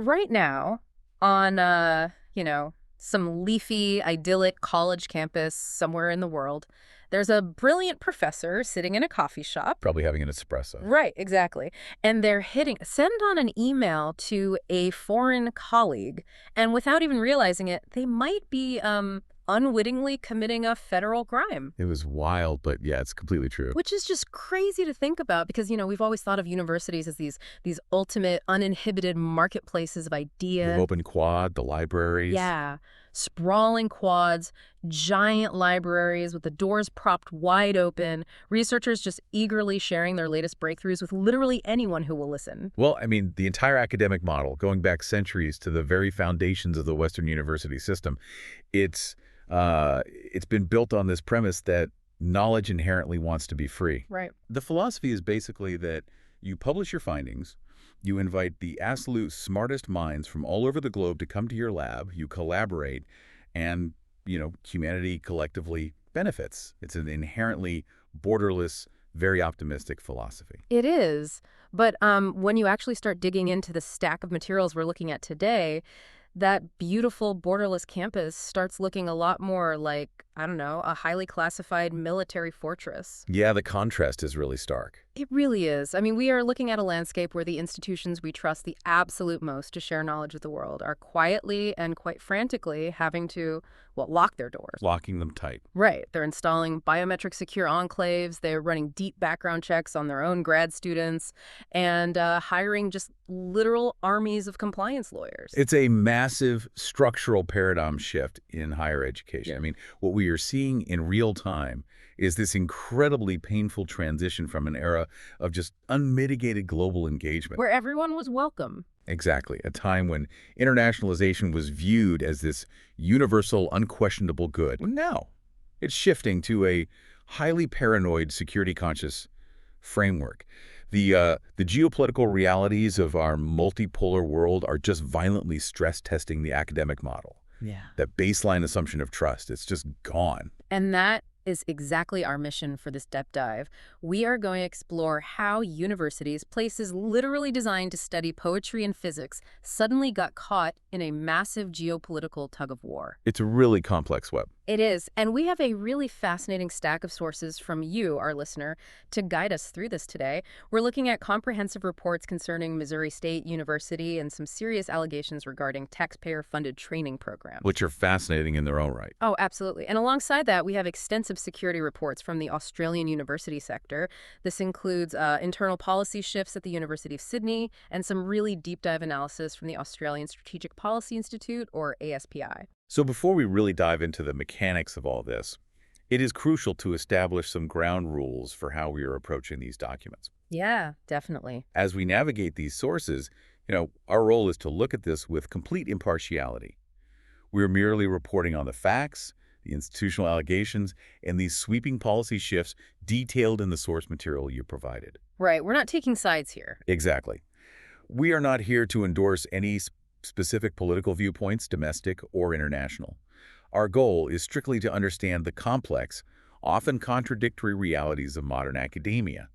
right now, on, some leafy, idyllic college campus somewhere in the world, there's a brilliant professor sitting in a coffee shop. Probably having an espresso. Right, exactly. And they're send on an email to a foreign colleague, and without even realizing it, they might be unwittingly committing a federal crime. It was wild, but yeah, it's completely true. Which is just crazy to think about because, we've always thought of universities as these ultimate, uninhibited marketplaces of The ideas. open quad, the libraries. Yeah, sprawling quads, giant libraries with the doors propped wide open, researchers just eagerly sharing their latest breakthroughs with literally anyone who will listen. Well, I mean, the entire academic model, going back centuries to the very foundations of the Western university system, it's been built on this premise that knowledge inherently wants to be free. Right. The philosophy is basically that you publish your findings, you invite the absolute smartest minds from all over the globe to come to your lab, you collaborate, and, humanity collectively benefits. It's an inherently borderless, very optimistic philosophy. It is. But when you actually start digging into the stack of materials we're looking at today, that beautiful borderless campus starts looking a lot more like, I don't know, a highly classified military fortress. Yeah, the contrast is really stark. It really is. I mean, we are looking at a landscape where the institutions we trust the absolute most to share knowledge with the world are quietly and quite frantically having to, lock their doors. Locking them tight. Right. They're installing biometric secure enclaves. They're running deep background checks on their own grad students and hiring just literal armies of compliance lawyers. It's a massive structural paradigm shift in higher education. I mean, what we are seeing in real time is this incredibly painful transition from an era of just unmitigated global engagement. Where everyone was welcome. Exactly. A time when internationalization was viewed as this universal, unquestionable good. Well, now, it's shifting to a highly paranoid, security-conscious framework. The geopolitical realities of our multipolar world are just violently stress-testing the academic model. Yeah. That baseline assumption of trust, it's just gone. And that is exactly our mission for this depth dive. We are going to explore how universities, places literally designed to study poetry and physics, suddenly got caught in a massive geopolitical tug of war. It's a really complex web. It is, and we have a really fascinating stack of sources from you, our listener, to guide us through this today. We're looking at comprehensive reports concerning Missouri State University and some serious allegations regarding taxpayer-funded training programs. Which are fascinating in their own right. Oh, absolutely. And alongside that, we have extensive security reports from the Australian university sector. This includes internal policy shifts at the University of Sydney and some really deep dive analysis from the Australian Strategic Policy Institute, or ASPI. So before we really dive into the mechanics of all this, it is crucial to establish some ground rules for how we are approaching these documents. Yeah, definitely. As we navigate these sources, our role is to look at this with complete impartiality. We're merely reporting on the facts, the institutional allegations, and these sweeping policy shifts detailed in the source material you provided. Right, we're not taking sides here. Exactly. We are not here to endorse any specific political viewpoints, domestic or international. Our goal is strictly to understand the complex, often contradictory realities of modern academia,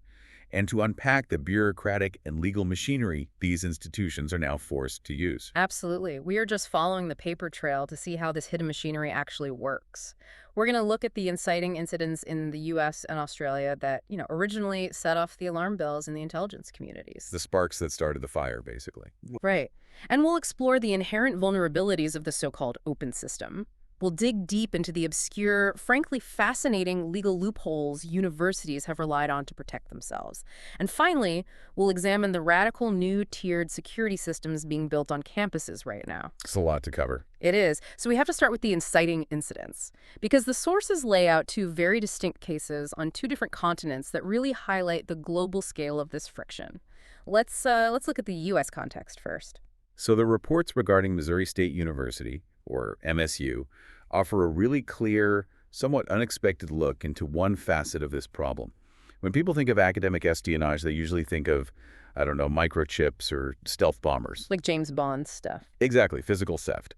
and to unpack the bureaucratic and legal machinery these institutions are now forced to use. Absolutely. We are just following the paper trail to see how this hidden machinery actually works. We're going to look at the inciting incidents in the U.S. and Australia that, originally set off the alarm bells in the intelligence communities. The sparks that started the fire, basically. Right. And we'll explore the inherent vulnerabilities of the so-called open system. We'll dig deep into the obscure, frankly fascinating legal loopholes universities have relied on to protect themselves. And finally, we'll examine the radical new tiered security systems being built on campuses right now. It's a lot to cover. It is. So we have to start with the inciting incidents, because the sources lay out two very distinct cases on two different continents that really highlight the global scale of this friction. Let's look at the U.S. context first. So the reports regarding Missouri State University, or MSU, offer a really clear, somewhat unexpected look into one facet of this problem. When people think of academic espionage, they usually think of, microchips or stealth bombers. Like James Bond stuff. Exactly, physical theft.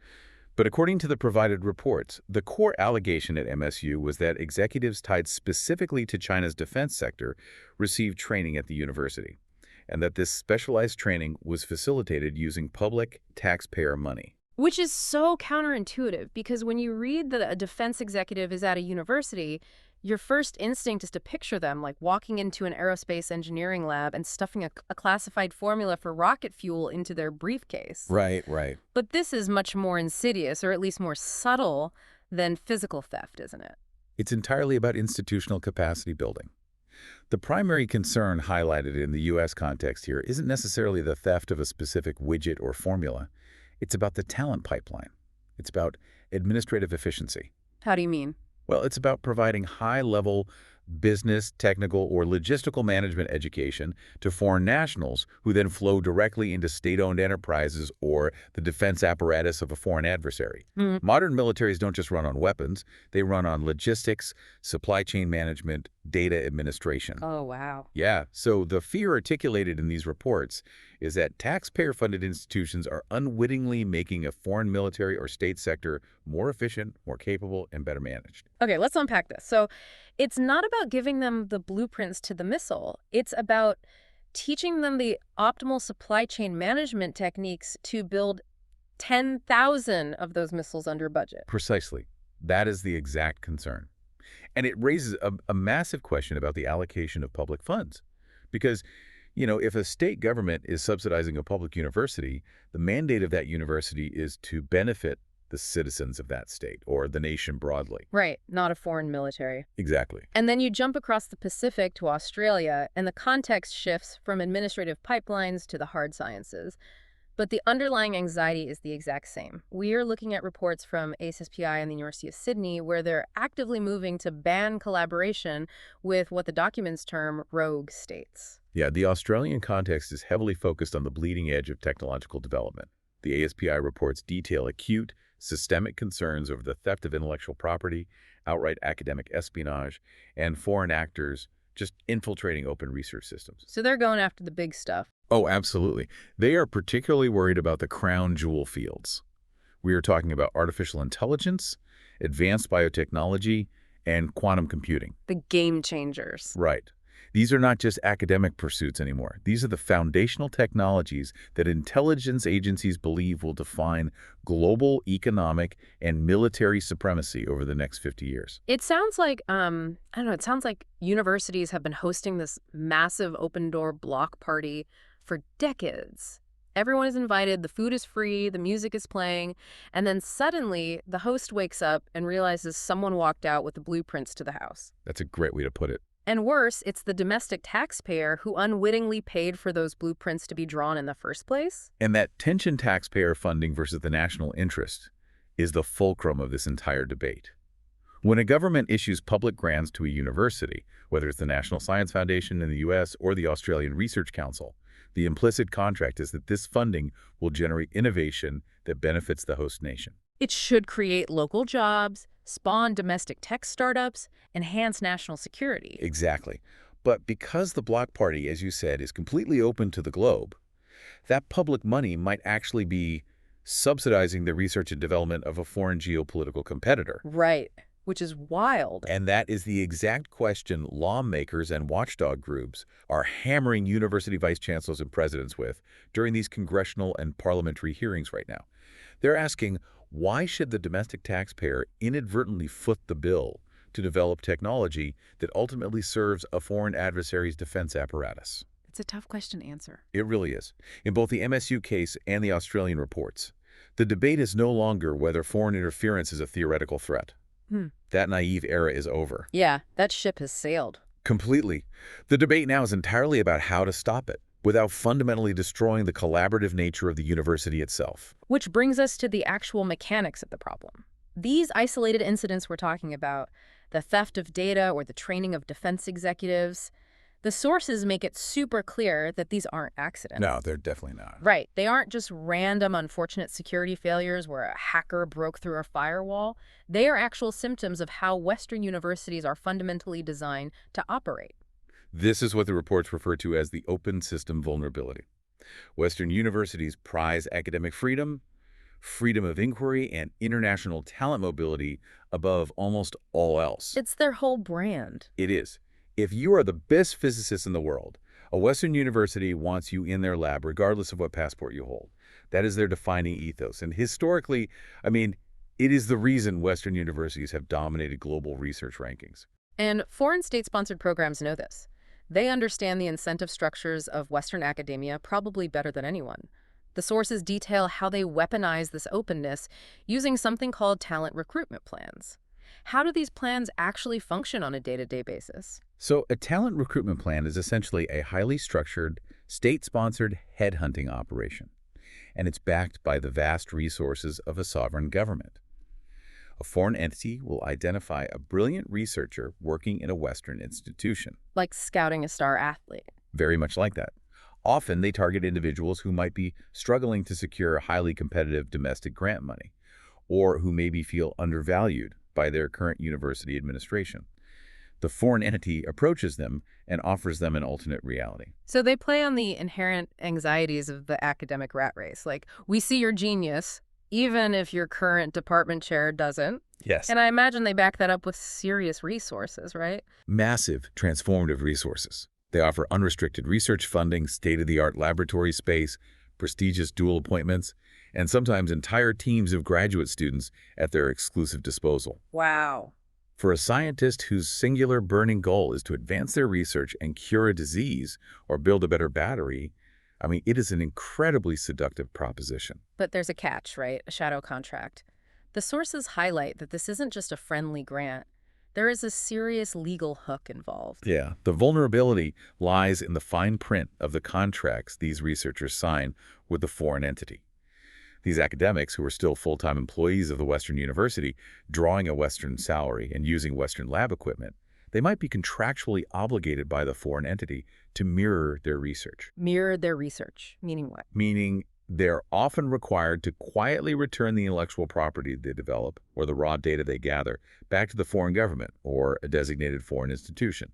But according to the provided reports, the core allegation at MSU was that executives tied specifically to China's defense sector received training at the university. and that this specialized training was facilitated using public taxpayer money. Which is so counterintuitive because when you read that a defense executive is at a university, your first instinct is to picture them like walking into an aerospace engineering lab and stuffing a classified formula for rocket fuel into their briefcase. Right, right. But this is much more insidious, or at least more subtle, than physical theft, isn't it? It's entirely about institutional capacity building. The primary concern highlighted in the U.S. context here isn't necessarily the theft of a specific widget or formula. It's about the talent pipeline. It's about administrative efficiency. How do you mean? Well, it's about providing high-level business, technical, or logistical management education to foreign nationals who then flow directly into state-owned enterprises or the defense apparatus of a foreign adversary. Modern militaries don't just run on weapons. They run on logistics, supply chain management, data administration. Oh, wow. Yeah, so the fear articulated in these reports is that taxpayer-funded institutions are unwittingly making a foreign military or state sector more efficient, more capable, and better managed. Okay, let's unpack this. So it's not about giving them the blueprints to the missile. It's about teaching them the optimal supply chain management techniques to build 10,000 of those missiles under budget. Precisely. That is the exact concern. And it raises a massive question about the allocation of public funds. Because, if a state government is subsidizing a public university, the mandate of that university is to benefit the citizens of that state or the nation broadly. Right, not a foreign military. Exactly. And then you jump across the Pacific to Australia, and the context shifts from administrative pipelines to the hard sciences. But the underlying anxiety is the exact same. We are looking at reports from ASSPI and the University of Sydney where they're actively moving to ban collaboration with what the documents term rogue states. Yeah, the Australian context is heavily focused on the bleeding edge of technological development. The ASPI reports detail acute, systemic concerns over the theft of intellectual property, outright academic espionage, and foreign actors just infiltrating open research systems. So they're going after the big stuff. Oh, absolutely. They are particularly worried about the crown jewel fields. We are talking about artificial intelligence, advanced biotechnology, and quantum computing. The game changers. Right. These are not just academic pursuits anymore. These are the foundational technologies that intelligence agencies believe will define global economic and military supremacy over the next 50 years. It sounds like, it sounds like universities have been hosting this massive open-door block party for decades. Everyone is invited, the food is free, the music is playing, and then suddenly the host wakes up and realizes someone walked out with the blueprints to the house. That's a great way to put it. And worse, it's the domestic taxpayer who unwittingly paid for those blueprints to be drawn in the first place. And that tension taxpayer funding versus the national interest is the fulcrum of this entire debate. When a government issues public grants to a university, whether it's the National Science Foundation in the U.S. or the Australian Research Council, the implicit contract is that this funding will generate innovation that benefits the host nation. It should create local jobs, spawn domestic tech startups, enhance national security. Exactly. But because the block party, as you said, is completely open to the globe, that public money might actually be subsidizing the research and development of a foreign geopolitical competitor. Right, which is wild. And that is the exact question lawmakers and watchdog groups are hammering university vice chancellors and presidents with during these congressional and parliamentary hearings right now. They're asking, why should the domestic taxpayer inadvertently foot the bill to develop technology that ultimately serves a foreign adversary's defense apparatus? It's a tough question to answer. It really is. In both the MSU case and the Australian reports, the debate is no longer whether foreign interference is a theoretical threat. That naive era is over. Yeah, that ship has sailed. Completely. The debate now is entirely about how to stop it without fundamentally destroying the collaborative nature of the university itself. Which brings us to the actual mechanics of the problem. These isolated incidents we're talking about, the theft of data or the training of defense executives, the sources make it super clear that these aren't accidents. No, they're definitely not. Right. They aren't just random unfortunate security failures where a hacker broke through a firewall. They are actual symptoms of how Western universities are fundamentally designed to operate. This is what the reports refer to as the open system vulnerability. Western universities prize academic freedom, freedom of inquiry, and international talent mobility above almost all else. It's their whole brand. It is. If you are the best physicist in the world, A Western university wants you in their lab regardless of what passport you hold. That is their defining ethos. And historically, I mean, it is the reason Western universities have dominated global research rankings. And foreign state-sponsored programs know this. They understand the incentive structures of Western academia probably better than anyone. The sources detail how they weaponize this openness using something called talent recruitment plans. How do these plans actually function on a day-to-day basis? So a talent recruitment plan is essentially a highly structured, state-sponsored headhunting operation, and it's backed by the vast resources of a sovereign government. A foreign entity will identify a brilliant researcher working in a Western institution. Like scouting a star athlete. Very much like that. Often, they target individuals who might be struggling to secure highly competitive domestic grant money, or who maybe feel undervalued by their current university administration. The foreign entity approaches them and offers them an alternate reality. So they play on the inherent anxieties of the academic rat race. Like, we see your genius, even if your current department chair doesn't. Yes. And I imagine they back that up with serious resources, right? Massive, transformative resources. They offer unrestricted research funding, state-of-the-art laboratory space, prestigious dual appointments, and sometimes entire teams of graduate students at their exclusive disposal. Wow. For a scientist whose singular burning goal is to advance their research and cure a disease or build a better battery, I mean, it is an incredibly seductive proposition. But there's a catch, right? A shadow contract. The sources highlight that this isn't just a friendly grant. There is a serious legal hook involved. Yeah, the vulnerability lies in the fine print of the contracts these researchers sign with the foreign entity. These academics, who are still full-time employees of the Western university, drawing a Western salary and using Western lab equipment, they might be contractually obligated by the foreign entity to mirror their research. Mirror their research, meaning what? Meaning they're often required to quietly return the intellectual property they develop or the raw data they gather back to the foreign government or a designated foreign institution.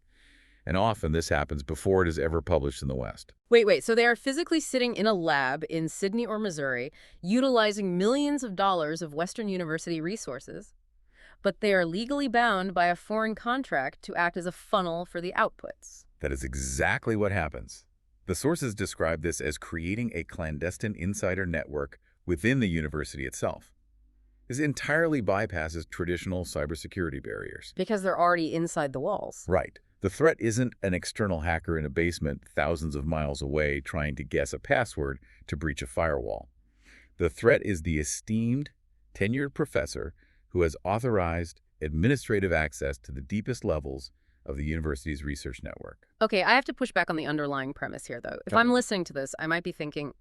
And often this happens before it is ever published in the West. Wait, so they are physically sitting in a lab in Sydney or Missouri, utilizing millions of dollars of Western university resources, but they are legally bound by a foreign contract to act as a funnel for the outputs. That is exactly what happens. The sources describe this as creating a clandestine insider network within the university itself. This entirely bypasses traditional cybersecurity barriers. Because they're already inside the walls. Right. The threat isn't an external hacker in a basement thousands of miles away trying to guess a password to breach a firewall. The threat is the esteemed, tenured professor who has authorized administrative access to the deepest levels of the university's research network. Okay, I have to push back on the underlying premise here, though. If I'm listening to this, I might be thinking,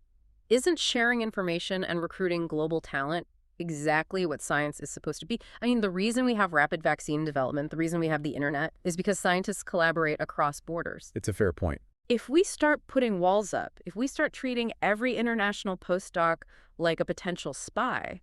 isn't sharing information and recruiting global talent exactly what science is supposed to be? I mean, the reason we have rapid vaccine development, the reason we have the internet, is because scientists collaborate across borders. It's a fair point. If we start putting walls up, if we start treating every international postdoc like a potential spy,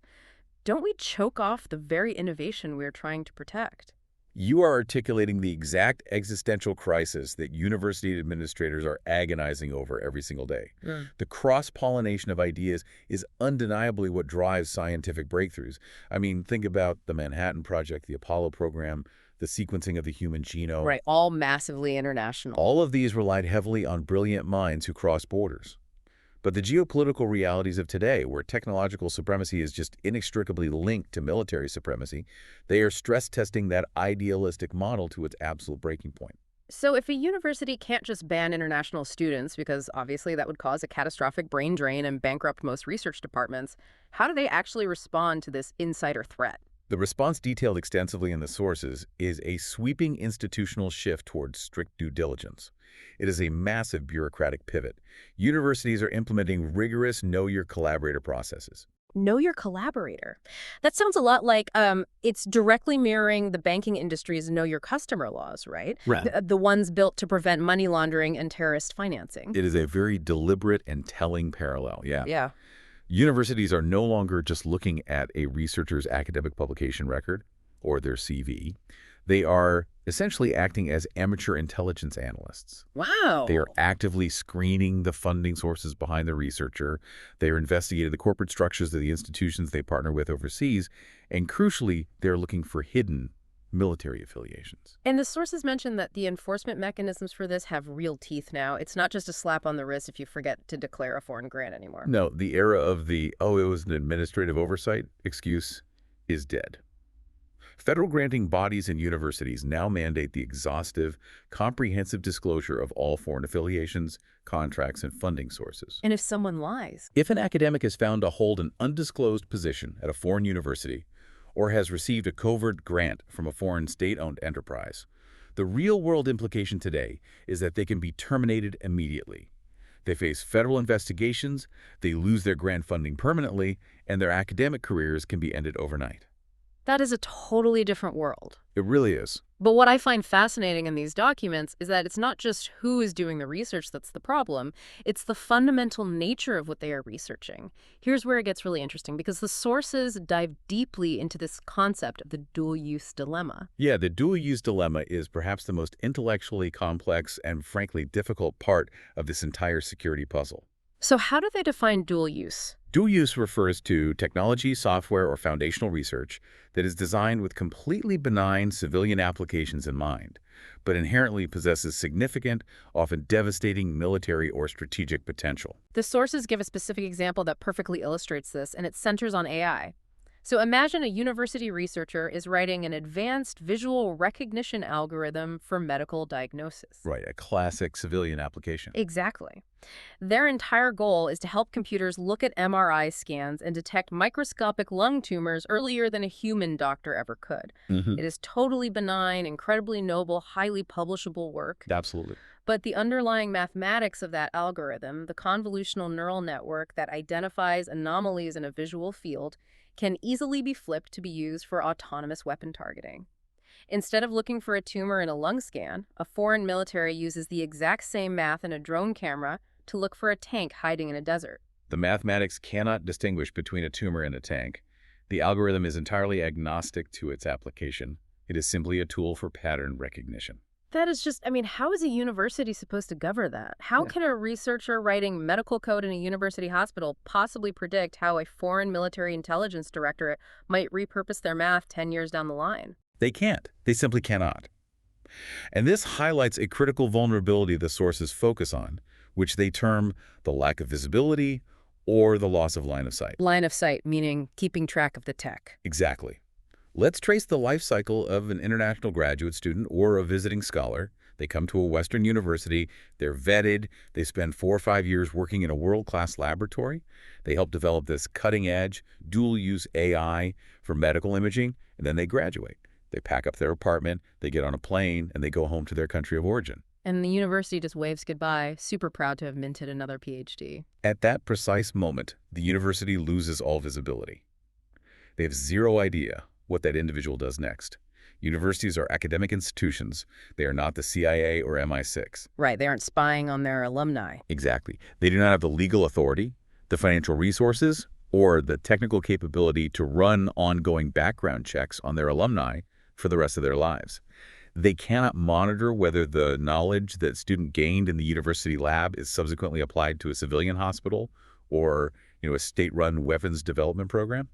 don't we choke off the very innovation we're trying to protect? You are articulating the exact existential crisis that university administrators are agonizing over every single day. The cross-pollination of ideas is undeniably what drives scientific breakthroughs. I mean, think about the Manhattan Project, the Apollo program, the sequencing of the human genome. Right, all massively international. All of these relied heavily on brilliant minds who cross borders. But the geopolitical realities of today, where technological supremacy is just inextricably linked to military supremacy, they are stress-testing that idealistic model to its absolute breaking point. So if a university can't just ban international students, because obviously that would cause a catastrophic brain drain and bankrupt most research departments, how do they actually respond to this insider threat? The response detailed extensively in the sources is a sweeping institutional shift towards strict due diligence. It is a massive bureaucratic pivot. Universities are implementing rigorous know-your-collaborator processes. Know your collaborator. That sounds a lot like it's directly mirroring the banking industry's know your customer laws, right? Right. The ones built to prevent money laundering and terrorist financing. It is a very deliberate and telling parallel, yeah. Yeah. Universities are no longer just looking at a researcher's academic publication record or their CV. They are essentially acting as amateur intelligence analysts. Wow. They are actively screening the funding sources behind the researcher. They are investigating the corporate structures of the institutions they partner with overseas. And crucially, they're looking for hidden, military affiliations. And the sources mention that the enforcement mechanisms for this have real teeth now. It's not just a slap on the wrist if you forget to declare a foreign grant anymore. No, the era of the, oh, it was an administrative oversight excuse is dead. Federal granting bodies and universities now mandate the exhaustive, comprehensive disclosure of all foreign affiliations, contracts, and funding sources. And if someone lies? If an academic is found to hold an undisclosed position at a foreign university or has received a covert grant from a foreign state-owned enterprise, the real-world implication today is that they can be terminated immediately. They face federal investigations, they lose their grant funding permanently, and their academic careers can be ended overnight. That is a totally different world. It really is. But what I find fascinating in these documents is that it's not just who is doing the research that's the problem, it's the fundamental nature of what they are researching. Here's where it gets really interesting, because the sources dive deeply into this concept of the dual-use dilemma. Yeah, the dual-use dilemma is perhaps the most intellectually complex and frankly difficult part of this entire security puzzle. So how do they define dual use? Dual use refers to technology, software, or foundational research that is designed with completely benign civilian applications in mind, but inherently possesses significant, often devastating military or strategic potential. The sources give a specific example that perfectly illustrates this, and it centers on AI. So imagine a university researcher is writing an advanced visual recognition algorithm for medical diagnosis. Right, a classic civilian application. Exactly. Their entire goal is to help computers look at MRI scans and detect microscopic lung tumors earlier than a human doctor ever could. It is totally benign, incredibly noble, highly publishable work. Absolutely. But the underlying mathematics of that algorithm, the convolutional neural network that identifies anomalies in a visual field, can easily be flipped to be used for autonomous weapon targeting. Instead of looking for a tumor in a lung scan, a foreign military uses the exact same math in a drone camera to look for a tank hiding in a desert. The mathematics cannot distinguish between a tumor and a tank. The algorithm is entirely agnostic to its application. It is simply a tool for pattern recognition. That is just, how is a university supposed to govern that? How can a researcher writing medical code in a university hospital possibly predict how a foreign military intelligence directorate might repurpose their math 10 years down the line? They can't. They simply cannot. And this highlights a critical vulnerability the sources focus on, which they term the lack of visibility or the loss of line of sight. Line of sight, meaning keeping track of the tech. Exactly. Let's trace the life cycle of an international graduate student or a visiting scholar. They come to a Western university, they're vetted, they spend 4 or 5 years working in a world-class laboratory. They help develop this cutting-edge, dual-use AI for medical imaging, and then they graduate. They pack up their apartment, they get on a plane, and they go home to their country of origin. And the university just waves goodbye, super proud to have minted another PhD. At that precise moment, the university loses all visibility. They have zero idea what that individual does next. Universities are academic institutions. They are not the CIA or MI6. Right, they aren't spying on their alumni. Exactly. They do not have the legal authority, the financial resources, or the technical capability to run ongoing background checks on their alumni for the rest of their lives. They cannot monitor whether the knowledge that student gained in the university lab is subsequently applied to a civilian hospital or, a state-run weapons development program.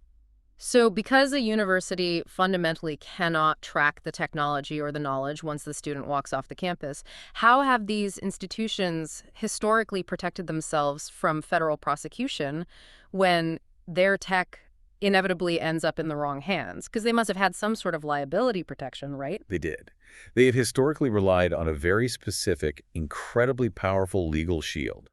So because a university fundamentally cannot track the technology or the knowledge once the student walks off the campus, how have these institutions historically protected themselves from federal prosecution when their tech inevitably ends up in the wrong hands? Because they must have had some sort of liability protection, right? They did. They have historically relied on a very specific, incredibly powerful legal shield.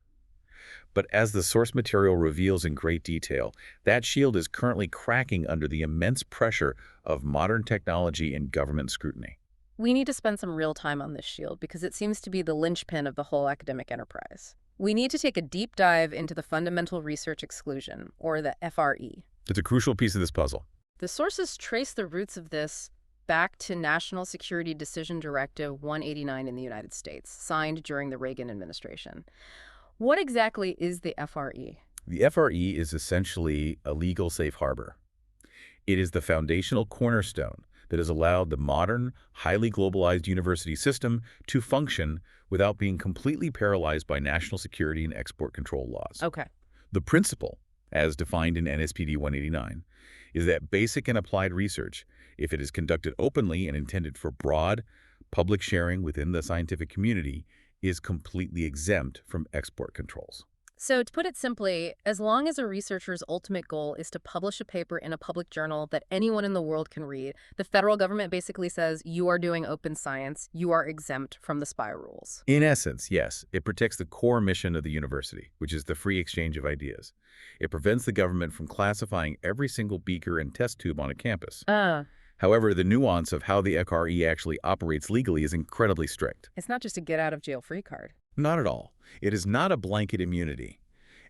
But as the source material reveals in great detail, that shield is currently cracking under the immense pressure of modern technology and government scrutiny. We need to spend some real time on this shield because it seems to be the linchpin of the whole academic enterprise. We need to take a deep dive into the Fundamental Research Exclusion, or the FRE. It's a crucial piece of this puzzle. The sources trace the roots of this back to National Security Decision Directive 189 in the United States, signed during the Reagan administration. What exactly is the FRE? The FRE is essentially a legal safe harbor. It is the foundational cornerstone that has allowed the modern, highly globalized university system to function without being completely paralyzed by national security and export control laws. Okay. The principle, as defined in NSPD 189, is that basic and applied research, if it is conducted openly and intended for broad, public sharing within the scientific community, is completely exempt from export controls. So, to put it simply, as long as a researcher's ultimate goal is to publish a paper in a public journal that anyone in the world can read, the federal government basically says you are doing open science, you are exempt from the SPI rules. In essence, yes, it protects the core mission of the university, which is the free exchange of ideas. It prevents the government from classifying every single beaker and test tube on a campus. Uh, However, the nuance of how the FRE actually operates legally is incredibly strict. it's not just a get out of jail free card. Not at all. It is not a blanket immunity.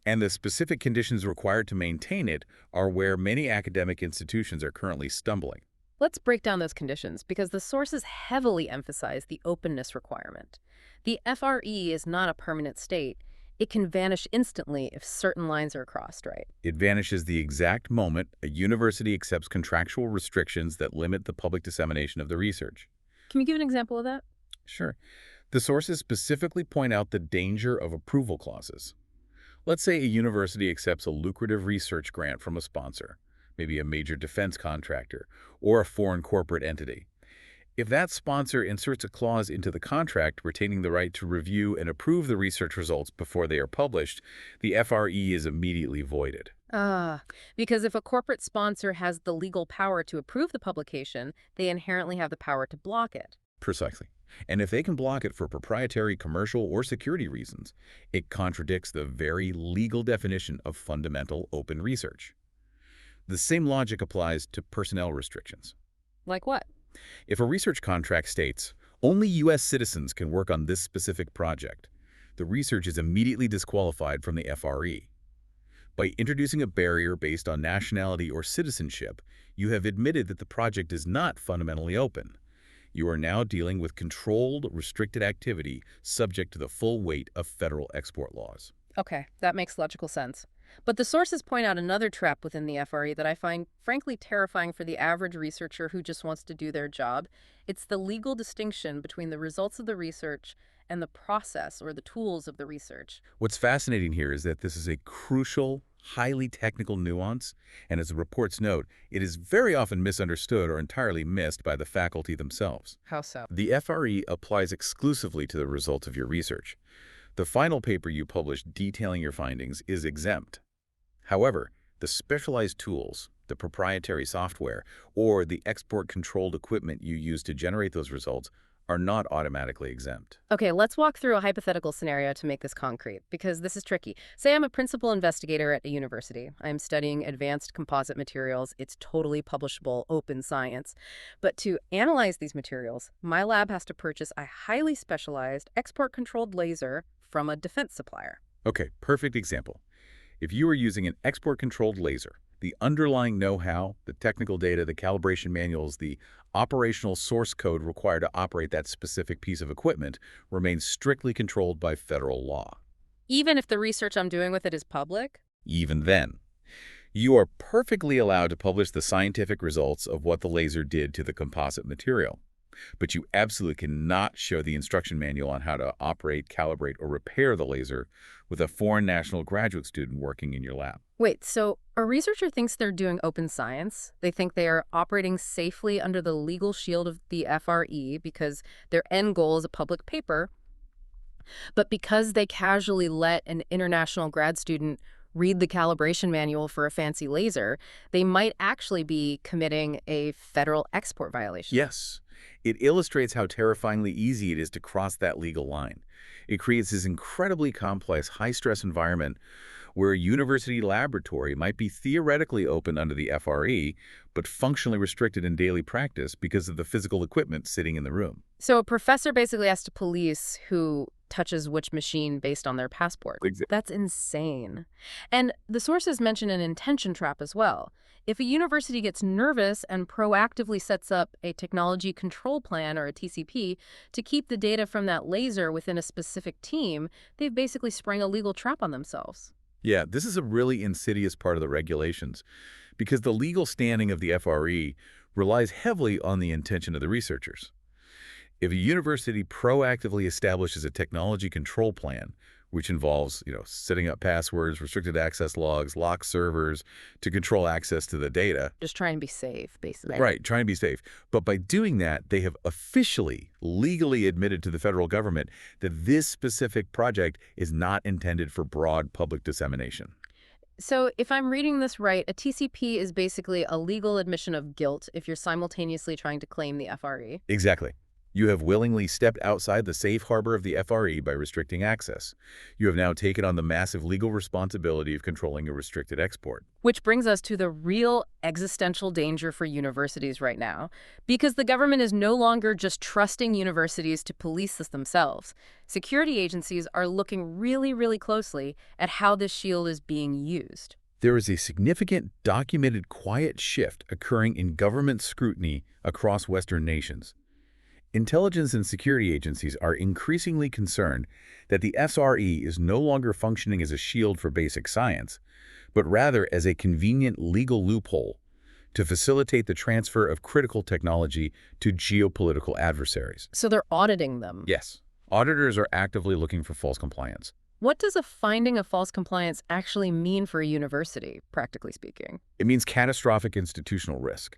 And the specific conditions required to maintain it are where many academic institutions are currently stumbling. Let's break down those conditions because the sources heavily emphasize the openness requirement. The FRE is not a permanent state. It can vanish instantly if certain lines are crossed, right? It vanishes the exact moment a university accepts contractual restrictions that limit the public dissemination of the research. Can you give an example of that? Sure. The sources specifically point out the danger of approval clauses. Let's say a university accepts a lucrative research grant from a sponsor, maybe a major defense contractor, or a foreign corporate entity. If that sponsor inserts a clause into the contract retaining the right to review and approve the research results before they are published, the FRE is immediately voided. Because if a corporate sponsor has the legal power to approve the publication, they inherently have the power to block it. Precisely. And if they can block it for proprietary, commercial, or security reasons, it contradicts the very legal definition of fundamental open research. The same logic applies to personnel restrictions. Like what? If a research contract states, only U.S. citizens can work on this specific project, the research is immediately disqualified from the FRE. By introducing a barrier based on nationality or citizenship, you have admitted that the project is not fundamentally open. You are now dealing with controlled, restricted activity subject to the full weight of federal export laws. Okay, that makes logical sense. But the sources point out another trap within the FRE that I find frankly terrifying for the average researcher who just wants to do their job. It's the legal distinction between the results of the research and the process or the tools of the research. What's fascinating here is that this is a crucial, highly technical nuance, and as the reports note, it is very often misunderstood or entirely missed by the faculty themselves. How so? The FRE applies exclusively to the results of your research. The final paper you publish detailing your findings is exempt. However, the specialized tools, the proprietary software, or the export-controlled equipment you use to generate those results are not automatically exempt. Okay, let's walk through a hypothetical scenario to make this concrete, because this is tricky. Say I'm a principal investigator at a university. I'm studying advanced composite materials. It's totally publishable, open science. But to analyze these materials, my lab has to purchase a highly specialized, export-controlled laser from a defense supplier. Okay, perfect example. If you are using an export-controlled laser, the underlying know-how, the technical data, the calibration manuals, the operational source code required to operate that specific piece of equipment remains strictly controlled by federal law. Even if the research I'm doing with it is public? Even then, you are perfectly allowed to publish the scientific results of what the laser did to the composite material. But you absolutely cannot show the instruction manual on how to operate, calibrate, or repair the laser with a foreign national graduate student working in your lab. Wait, so a researcher thinks they're doing open science. They think they are operating safely under the legal shield of the FRE because their end goal is a public paper. But because they casually let an international grad student read the calibration manual for a fancy laser, they might actually be committing a federal export violation. Yes, it illustrates how terrifyingly easy it is to cross that legal line. It creates this incredibly complex, high-stress environment where a university laboratory might be theoretically open under the FRE, but functionally restricted in daily practice because of the physical equipment sitting in the room. So a professor basically has to police who touches which machine based on their passport. Exactly. That's insane. And the sources mention an intention trap as well. If a university gets nervous and proactively sets up a technology control plan or a TCP to keep the data from that laser within a specific team, they've basically sprung a legal trap on themselves. Yeah, this is a really insidious part of the regulations because the legal standing of the FRE relies heavily on the intention of the researchers. If a university proactively establishes a technology control plan, which involves, setting up passwords, restricted access logs, locked servers to control access to the data. Just try and be safe, basically. Right, trying to be safe. But by doing that, they have officially, legally admitted to the federal government that this specific project is not intended for broad public dissemination. So if I'm reading this right, a TCP is basically a legal admission of guilt if you're simultaneously trying to claim the FRE. Exactly. You have willingly stepped outside the safe harbor of the FRE by restricting access. You have now taken on the massive legal responsibility of controlling a restricted export. Which brings us to the real existential danger for universities right now, because the government is no longer just trusting universities to police this themselves. Security agencies are looking really, really closely at how this shield is being used. There is a significant documented quiet shift occurring in government scrutiny across Western nations. Intelligence and security agencies are increasingly concerned that the SRE is no longer functioning as a shield for basic science, but rather as a convenient legal loophole to facilitate the transfer of critical technology to geopolitical adversaries. So they're auditing them. Yes, auditors are actively looking for false compliance. What does a finding of false compliance actually mean for a university, practically speaking? It means catastrophic institutional risk.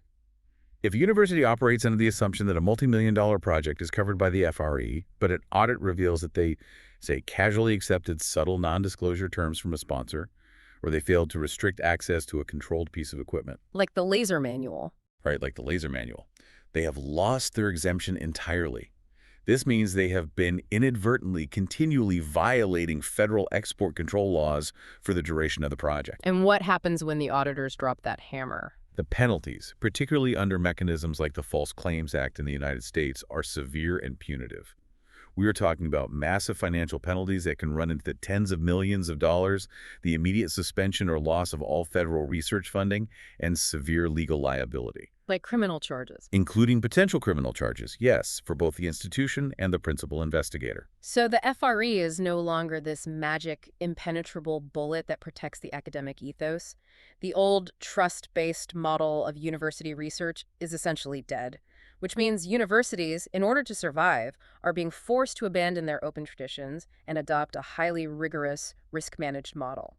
If a university operates under the assumption that a multi-million-dollar project is covered by the FRE, but an audit reveals that they, say, casually accepted subtle non-disclosure terms from a sponsor, or they failed to restrict access to a controlled piece of equipment. Like the laser manual. Right, like the laser manual. They have lost their exemption entirely. This means they have been inadvertently, continually violating federal export control laws for the duration of the project. And what happens when the auditors drop that hammer? The penalties, particularly under mechanisms like the False Claims Act in the United States, are severe and punitive. We are talking about massive financial penalties that can run into the tens of millions of dollars, the immediate suspension or loss of all federal research funding, and severe legal liability. Like criminal charges. Including potential criminal charges, yes, for both the institution and the principal investigator. So the FRE is no longer this magic, impenetrable bullet that protects the academic ethos. The old trust-based model of university research is essentially dead, which means universities, in order to survive, are being forced to abandon their open traditions and adopt a highly rigorous, risk-managed model.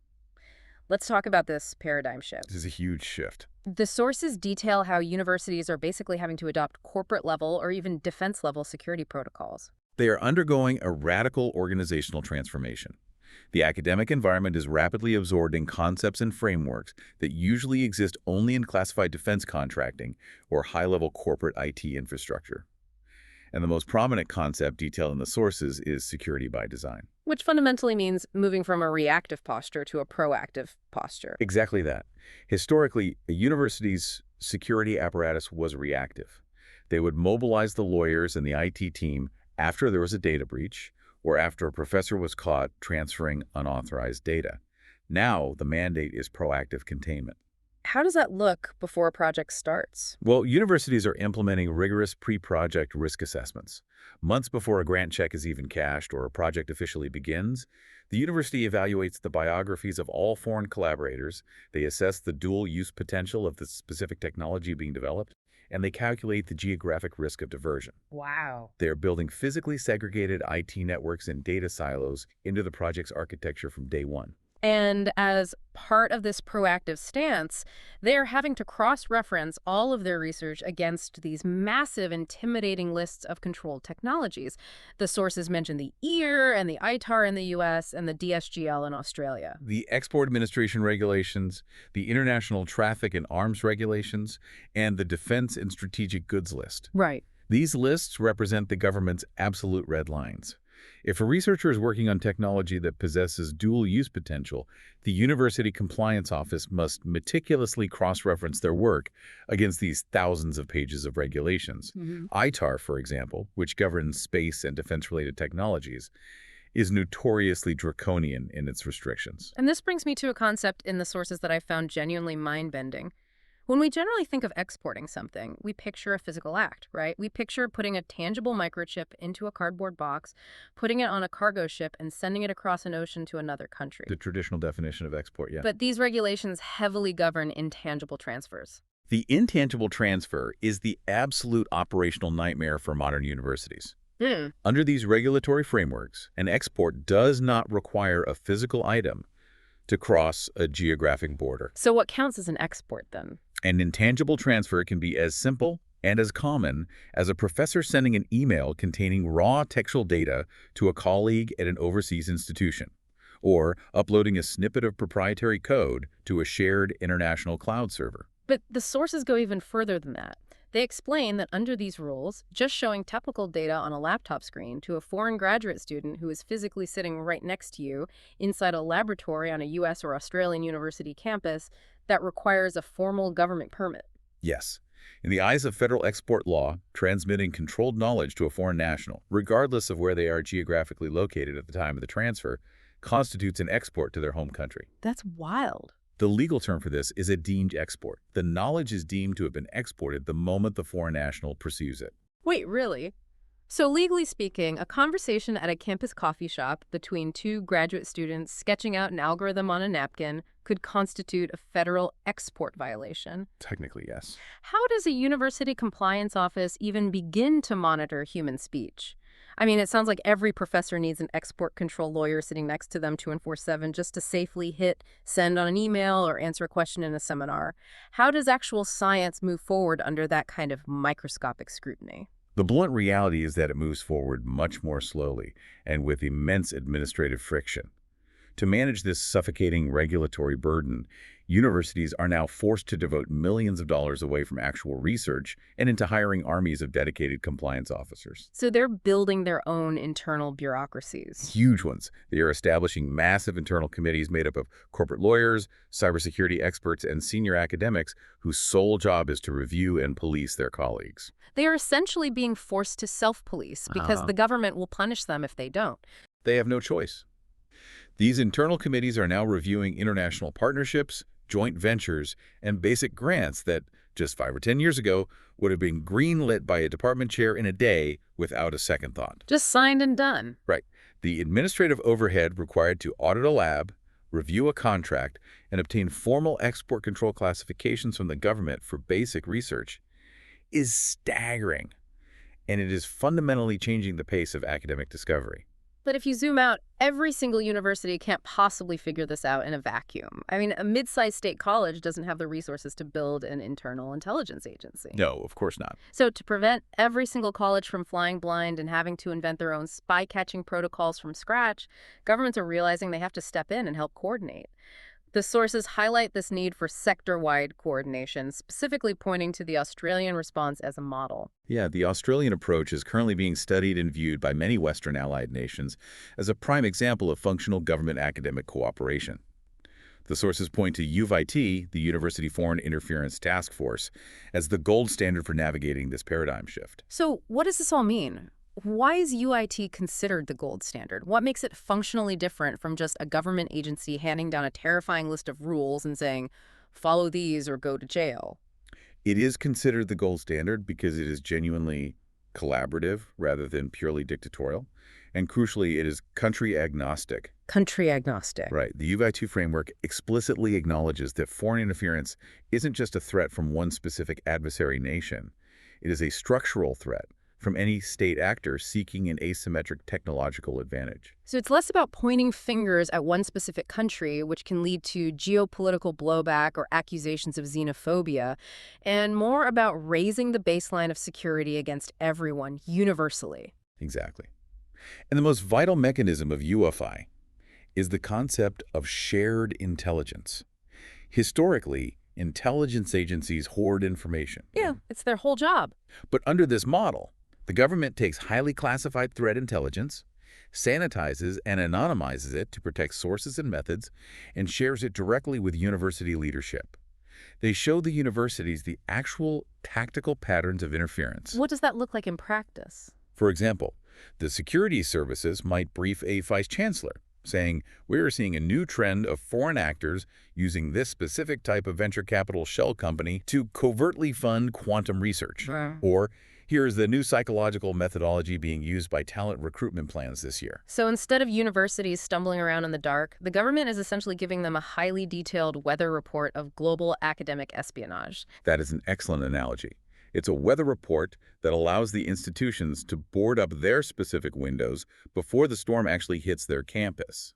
Let's talk about this paradigm shift. This is a huge shift. The sources detail how universities are basically having to adopt corporate-level or even defense-level security protocols. They are undergoing a radical organizational transformation. The academic environment is rapidly absorbing concepts and frameworks that usually exist only in classified defense contracting or high-level corporate IT infrastructure. And the most prominent concept detailed in the sources is security by design. Which fundamentally means moving from a reactive posture to a proactive posture. Exactly that. Historically, a university's security apparatus was reactive. They would mobilize the lawyers and the IT team after there was a data breach or after a professor was caught transferring unauthorized data. Now, the mandate is proactive containment. How does that look before a project starts? Well, universities are implementing rigorous pre-project risk assessments. Months before a grant check is even cashed or a project officially begins, the university evaluates the biographies of all foreign collaborators, they assess the dual-use potential of the specific technology being developed, and they calculate the geographic risk of diversion. Wow. They are building physically segregated IT networks and data silos into the project's architecture from day one. And as part of this proactive stance, they're having to cross-reference all of their research against these massive, intimidating lists of controlled technologies. The sources mention the EAR and the ITAR in the US and the DSGL in Australia. The Export Administration Regulations, the International Traffic in Arms Regulations, and the Defense and Strategic Goods List. Right. These lists represent the government's absolute red lines. If a researcher is working on technology that possesses dual-use potential, the University Compliance Office must meticulously cross-reference their work against these thousands of pages of regulations. ITAR, for example, which governs space and defense-related technologies, is notoriously draconian in its restrictions. And this brings me to a concept in the sources that I found genuinely mind-bending. When we generally think of exporting something, we picture a physical act, right? We picture putting a tangible microchip into a cardboard box, putting it on a cargo ship, and sending it across an ocean to another country. The traditional definition of export, yeah. But these regulations heavily govern intangible transfers. The intangible transfer is the absolute operational nightmare for modern universities. Hmm. Under these regulatory frameworks, an export does not require a physical item to cross a geographic border. So what counts as an export then? An intangible transfer can be as simple and as common as a professor sending an email containing raw textual data to a colleague at an overseas institution, or uploading a snippet of proprietary code to a shared international cloud server. But the sources go even further than that. They explain that under these rules, just showing technical data on a laptop screen to a foreign graduate student who is physically sitting right next to you inside a laboratory on a US or Australian university campus, that requires a formal government permit. Yes, in the eyes of federal export law, transmitting controlled knowledge to a foreign national, regardless of where they are geographically located at the time of the transfer, constitutes an export to their home country. That's wild. The legal term for this is a deemed export. The knowledge is deemed to have been exported the moment the foreign national pursues it. Wait, really? So legally speaking, a conversation at a campus coffee shop between two graduate students sketching out an algorithm on a napkin could constitute a federal export violation. Technically, yes. How does a university compliance office even begin to monitor human speech? I mean, it sounds like every professor needs an export control lawyer sitting next to them 24/7 just to safely hit send on an email or answer a question in a seminar. How does actual science move forward under that kind of microscopic scrutiny? The blunt reality is that it moves forward much more slowly and with immense administrative friction. To manage this suffocating regulatory burden, universities are now forced to devote millions of dollars away from actual research and into hiring armies of dedicated compliance officers. So they're building their own internal bureaucracies. Huge ones. They are establishing massive internal committees made up of corporate lawyers, cybersecurity experts, and senior academics whose sole job is to review and police their colleagues. They are essentially being forced to self-police because the government will punish them if they don't. They have no choice. These internal committees are now reviewing international partnerships, joint ventures, and basic grants that, just 5 or 10 years ago, would have been greenlit by a department chair in a day without a second thought. Just signed and done. Right. The administrative overhead required to audit a lab, review a contract, and obtain formal export control classifications from the government for basic research is staggering, and it is fundamentally changing the pace of academic discovery. But if you zoom out, every single university can't possibly figure this out in a vacuum. I mean, a mid-sized state college doesn't have the resources to build an internal intelligence agency. No, of course not. So to prevent every single college from flying blind and having to invent their own spy-catching protocols from scratch, governments are realizing they have to step in and help coordinate. The sources highlight this need for sector-wide coordination, specifically pointing to the Australian response as a model. Yeah, the Australian approach is currently being studied and viewed by many Western allied nations as a prime example of functional government-academic cooperation. The sources point to UVIT, the University Foreign Interference Task Force, as the gold standard for navigating this paradigm shift. So what does this all mean? Why is UIT considered the gold standard? What makes it functionally different from just a government agency handing down a terrifying list of rules and saying, follow these or go to jail? It is considered the gold standard because it is genuinely collaborative rather than purely dictatorial. And crucially, it is country agnostic. Country agnostic. Right. The UVIT framework explicitly acknowledges that foreign interference isn't just a threat from one specific adversary nation. It is a structural threat from any state actor seeking an asymmetric technological advantage. So it's less about pointing fingers at one specific country, which can lead to geopolitical blowback or accusations of xenophobia, and more about raising the baseline of security against everyone universally. Exactly. And the most vital mechanism of UFI is the concept of shared intelligence. Historically, intelligence agencies hoard information. Yeah, it's their whole job. But under this model, the government takes highly classified threat intelligence, sanitizes and anonymizes it to protect sources and methods, and shares it directly with university leadership. They show the universities the actual tactical patterns of interference. What does that look like in practice? For example, the security services might brief a vice chancellor, saying, we are seeing a new trend of foreign actors using this specific type of venture capital shell company to covertly fund quantum research. Or, here is the new psychological methodology being used by talent recruitment plans this year. So instead of universities stumbling around in the dark, the government is essentially giving them a highly detailed weather report of global academic espionage. That is an excellent analogy. It's a weather report that allows the institutions to board up their specific windows before the storm actually hits their campus.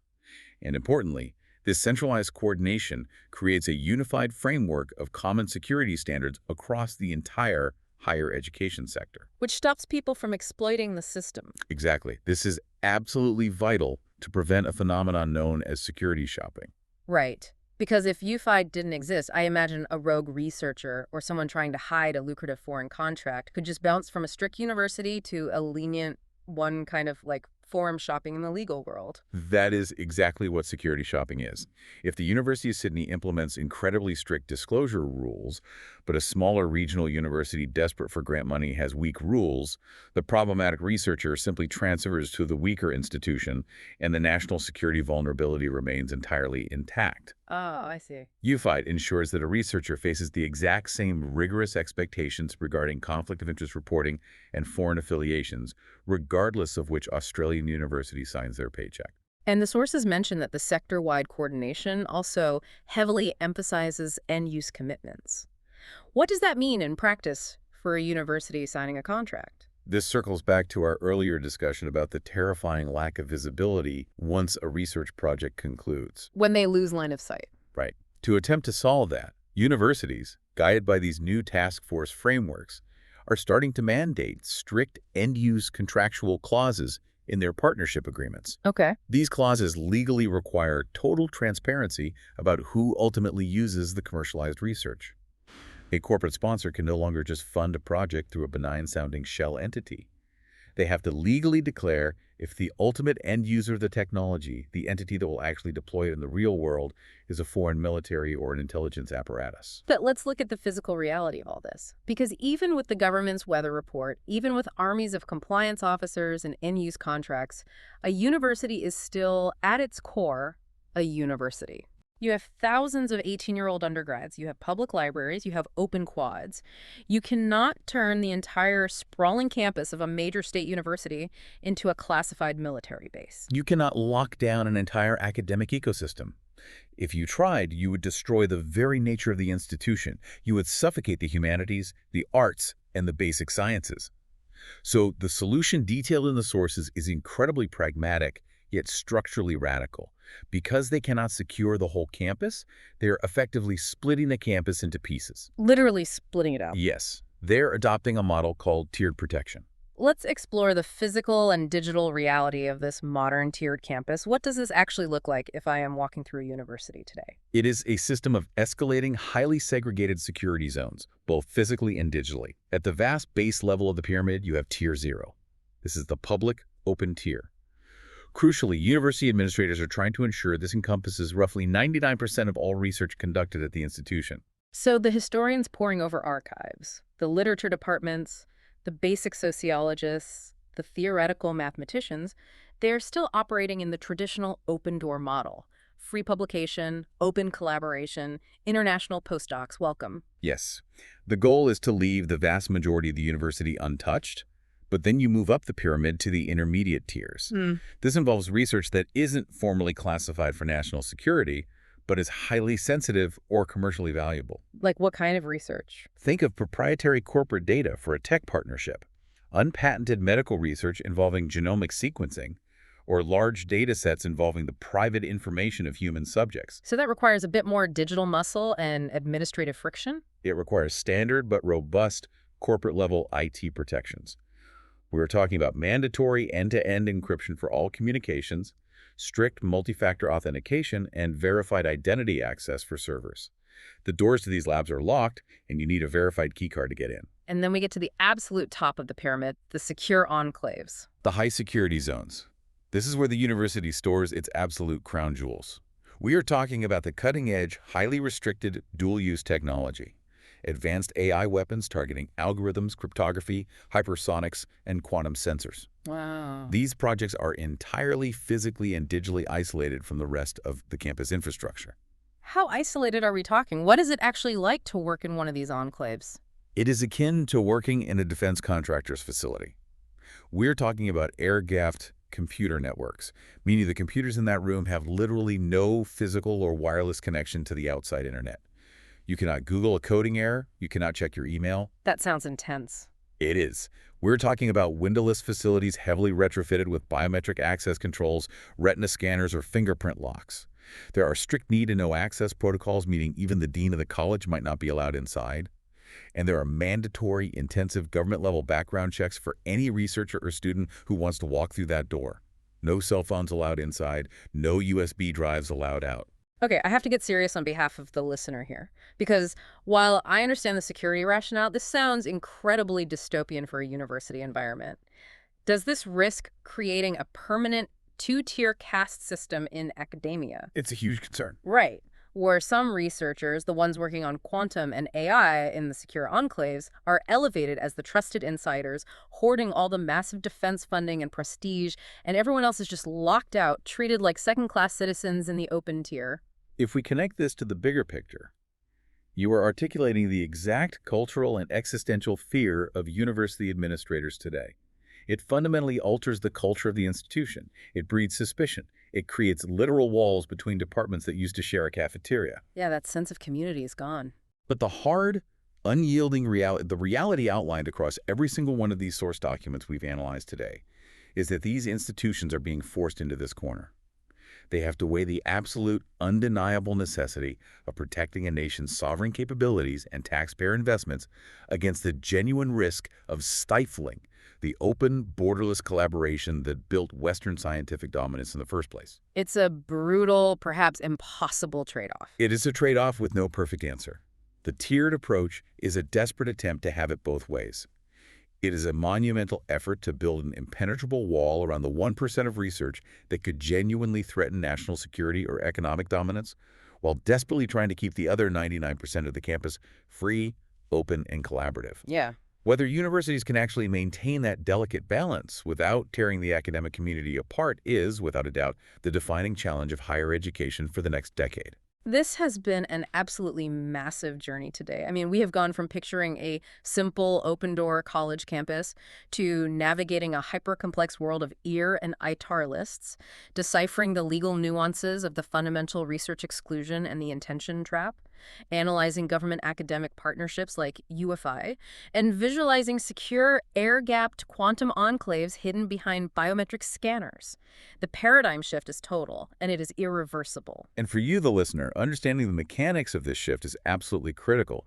And importantly, this centralized coordination creates a unified framework of common security standards across the entire higher education sector. Which stops people from exploiting the system. Exactly. This is absolutely vital to prevent a phenomenon known as security shopping. Right. Because if UFI didn't exist, I imagine a rogue researcher or someone trying to hide a lucrative foreign contract could just bounce from a strict university to a lenient one, kind of like forum shopping in the legal world. That is exactly what security shopping is. If the University of Sydney implements incredibly strict disclosure rules, but a smaller regional university desperate for grant money has weak rules, the problematic researcher simply transfers to the weaker institution, and the national security vulnerability remains entirely intact. Oh, I see. UFIDE ensures that a researcher faces the exact same rigorous expectations regarding conflict of interest reporting and foreign affiliations, regardless of which Australian university signs their paycheck. And the sources mention that the sector-wide coordination also heavily emphasizes end-use commitments. What does that mean in practice for a university signing a contract? This circles back to our earlier discussion about the terrifying lack of visibility once a research project concludes. When they lose line of sight. Right. To attempt to solve that, universities, guided by these new task force frameworks, are starting to mandate strict end-use contractual clauses in their partnership agreements. Okay. These clauses legally require total transparency about who ultimately uses the commercialized research. A corporate sponsor can no longer just fund a project through a benign-sounding shell entity. They have to legally declare if the ultimate end user of the technology, the entity that will actually deploy it in the real world, is a foreign military or an intelligence apparatus. But let's look at the physical reality of all this. Because even with the government's weather report, even with armies of compliance officers and end-use contracts, a university is still, at its core, a university. You have thousands of 18-year-old undergrads. You have public libraries. You have open quads. You cannot turn the entire sprawling campus of a major state university into a classified military base. You cannot lock down an entire academic ecosystem. If you tried, you would destroy the very nature of the institution. You would suffocate the humanities, the arts, and the basic sciences. So the solution detailed in the sources is incredibly pragmatic, yet structurally radical. Because they cannot secure the whole campus, they're effectively splitting the campus into pieces. Literally splitting it up. Yes, they're adopting a model called tiered protection. Let's explore the physical and digital reality of this modern tiered campus. What does this actually look like if I am walking through a university today? It is a system of escalating, highly segregated security zones, both physically and digitally. At the vast base level of the pyramid, you have Tier 0. This is the public, open tier. Crucially, university administrators are trying to ensure this encompasses roughly 99% of all research conducted at the institution. So the historians poring over archives, the literature departments, the basic sociologists, the theoretical mathematicians, they're still operating in the traditional open-door model. Free publication, open collaboration, international postdocs welcome. Yes, the goal is to leave the vast majority of the university untouched, but then you move up the pyramid to the intermediate tiers. This involves research that isn't formally classified for national security, but is highly sensitive or commercially valuable. Like what kind of research? Think of proprietary corporate data for a tech partnership, unpatented medical research involving genomic sequencing, or large data sets involving the private information of human subjects. So that requires a bit more digital muscle and administrative friction? It requires standard but robust corporate-level IT protections. We're talking about mandatory end-to-end encryption for all communications, strict multi-factor authentication, and verified identity access for servers. The doors to these labs are locked, and you need a verified keycard to get in. And then we get to the absolute top of the pyramid, the secure enclaves. The high security zones. This is where the university stores its absolute crown jewels. We are talking about the cutting-edge, highly restricted, dual-use technology. Advanced AI weapons targeting algorithms, cryptography, hypersonics, and quantum sensors. Wow. These projects are entirely physically and digitally isolated from the rest of the campus infrastructure. How isolated are we talking? What is it actually like to work in one of these enclaves? It is akin to working in a defense contractor's facility. We're talking about air-gapped computer networks, meaning the computers in that room have literally no physical or wireless connection to the outside internet. You cannot Google a coding error. You cannot check your email. That sounds intense. It is. We're talking about windowless facilities heavily retrofitted with biometric access controls, retina scanners, or fingerprint locks. There are strict need and no access protocols, meaning even the dean of the college might not be allowed inside. And there are mandatory, intensive government-level background checks for any researcher or student who wants to walk through that door. No cell phones allowed inside, no USB drives allowed out. Okay, I have to get serious on behalf of the listener here, because while I understand the security rationale, this sounds incredibly dystopian for a university environment. Does this risk creating a permanent two-tier caste system in academia? It's a huge concern. Right, where some researchers, the ones working on quantum and AI in the secure enclaves, are elevated as the trusted insiders, hoarding all the massive defense funding and prestige, and everyone else is just locked out, treated like second-class citizens in the open tier. If we connect this to the bigger picture, you are articulating the exact cultural and existential fear of university administrators today. It fundamentally alters the culture of the institution. It breeds suspicion. It creates literal walls between departments that used to share a cafeteria. Yeah, that sense of community is gone. But the hard, unyielding reality outlined across every single one of these source documents we've analyzed today is that these institutions are being forced into this corner. They have to weigh the absolute, undeniable necessity of protecting a nation's sovereign capabilities and taxpayer investments against the genuine risk of stifling the open, borderless collaboration that built Western scientific dominance in the first place. It's a brutal, perhaps impossible trade-off. It is a trade-off with no perfect answer. The tiered approach is a desperate attempt to have it both ways. It is a monumental effort to build an impenetrable wall around the 1% of research that could genuinely threaten national security or economic dominance, while desperately trying to keep the other 99% of the campus free, open, and collaborative. Yeah. Whether universities can actually maintain that delicate balance without tearing the academic community apart is, without a doubt, the defining challenge of higher education for the next decade. This has been an absolutely massive journey today. I mean, we have gone from picturing a simple open-door college campus to navigating a hyper-complex world of EAR and ITAR lists, deciphering the legal nuances of the Fundamental Research Exclusion and the intention trap, analyzing government-academic partnerships like UFI, and visualizing secure, air-gapped quantum enclaves hidden behind biometric scanners. The paradigm shift is total, and it is irreversible. And for you, the listener, understanding the mechanics of this shift is absolutely critical.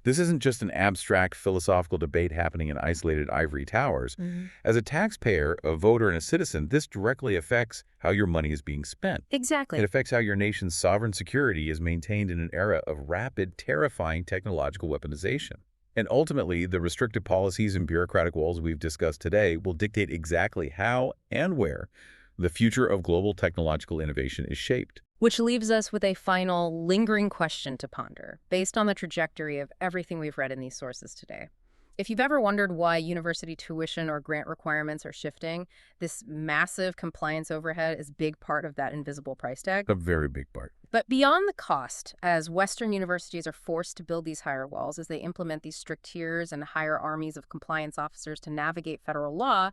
This isn't just an abstract philosophical debate happening in isolated ivory towers. As a taxpayer, a voter, and a citizen, this directly affects how your money is being spent. Exactly. It affects how your nation's sovereign security is maintained in an era of rapid, terrifying technological weaponization. And ultimately, the restrictive policies and bureaucratic walls we've discussed today will dictate exactly how and where the future of global technological innovation is shaped. Which leaves us with a final, lingering question to ponder, based on the trajectory of everything we've read in these sources today. If you've ever wondered why university tuition or grant requirements are shifting, this massive compliance overhead is a big part of that invisible price tag. A very big part. But beyond the cost, as Western universities are forced to build these higher walls, as they implement these strict tiers and hire armies of compliance officers to navigate federal law,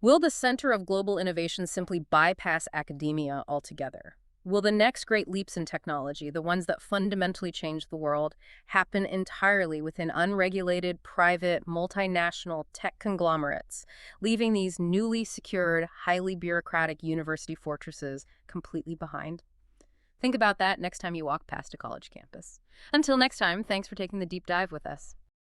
will the center of global innovation simply bypass academia altogether? Will the next great leaps in technology, the ones that fundamentally change the world, happen entirely within unregulated, private, multinational tech conglomerates, leaving these newly secured, highly bureaucratic university fortresses completely behind? Think about that next time you walk past a college campus. Until next time, thanks for taking the deep dive with us.